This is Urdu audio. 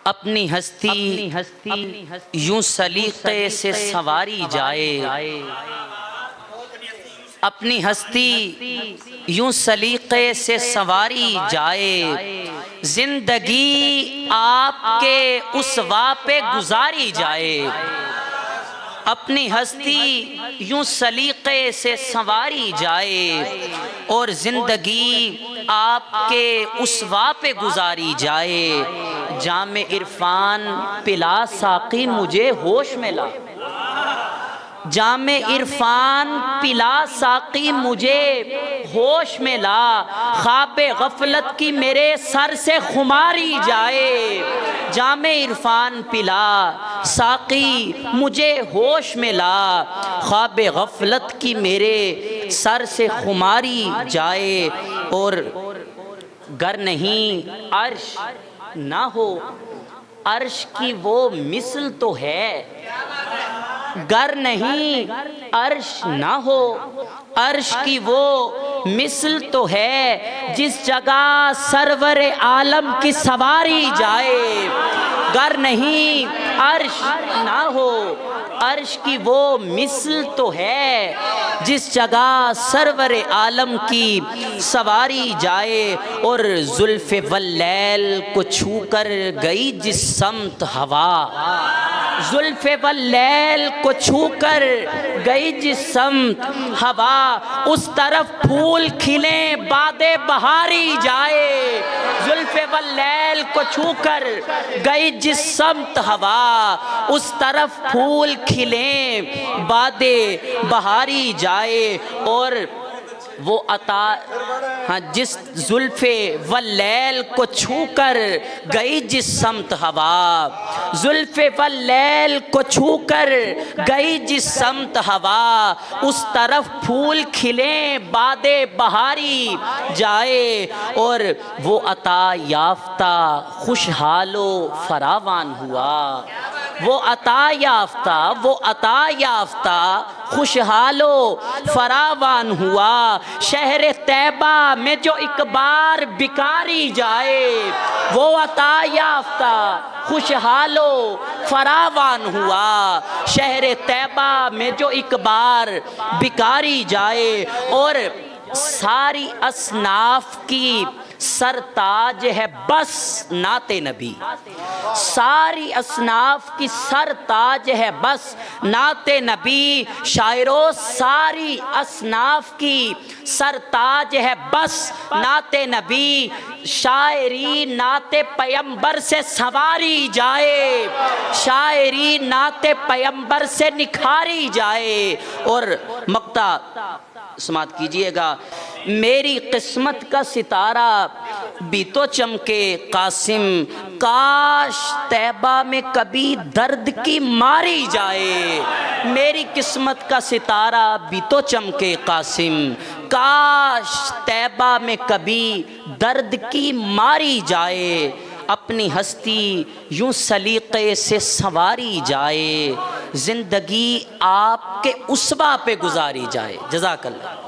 اپنی ہستی یوں سلیقے سے سنواری جائے، اپنی ہستی یوں سلیقے سے سنواری جائے، زندگی آپ کے اسوا پہ گزاری جائے، اپنی ہستی یوں سلیقے سے سنواری جائے اور زندگی آپ کے اسوا پہ گزاری جائے۔ جام عرفان پلا ساقی مجھے ہوش میں لا، جام عرفان پلا ساقی مجھے ہوش میں لا، خواب غفلت کی میرے سر سے خماری جائے۔ جام عرفان پلا ساقی مجھے ہوش میں لا، خواب غفلت کی میرے سر سے خماری جائے، اور گر نہیں عرش نہ ہو عرش کی وہ مثل تو ہے، گر نہیں عرش نہ ہو عرش کی وہ مثل تو ہے، جس جگہ سرور عالم کی سواری جائے۔ گر نہیں عرش نہ ہو عرش کی وہ مثل تو ہے، جس جگہ سرور عالم کی سواری جائے، اور زلف واللیل کو چھو کر گئی جس سمت ہوا، زلف واللیل کو چھو کر گئی جس سمت ہوا، اس طرف پھول کھلیں باد بہاری جائے۔ زلف واللیل کو چھو کر گئی جس سمت ہوا، اس طرف پھول کھلیں باد بہاری جائے، اور وہ عطا جس زلف واللیل کو چھو کر گئی جس سمت ہوا، زلف واللیل کو چھو کر گئی جس سمت ہوا، اس طرف پھول کھلیں باد بہاری جائے، اور وہ عطا یافتہ خوشحال و فراوان ہوا، وہ عطا یافتہ خوشحال و فراوان ہوا، شہر طیبہ میں جو ایک بار بکاری جائے، وہ عطا یافتہ خوشحال و فراوان ہوا، شہر طیبہ میں جو ایک بار بکاری جائے، اور ساری اصناف کی سرتاج ہے بس نعت نبی، ساری اصناف کی سرتاج ہے بس نعت نبی، شاعرو ساری اصناف کی سرتاج ہے بس نعت نبی، شاعری نعت پیمبر سے سنواری جائے، شاعری نعت پیمبر سے نکھاری جائے، اور مقطع سماعت کیجئے گا۔ میری قسمت کا ستارہ بھی تو چمکے قاسم، کاش طیبہ میں کبھی درد کی ماری جائے، میری قسمت کا ستارہ بھی تو چمکے قاسم، کاش طیبہ میں کبھی درد کی ماری جائے، اپنی ہستی یوں سلیقے سے سنواری جائے، زندگی آپ کے اسوا پہ گزاری جائے۔ جزاک اللہ۔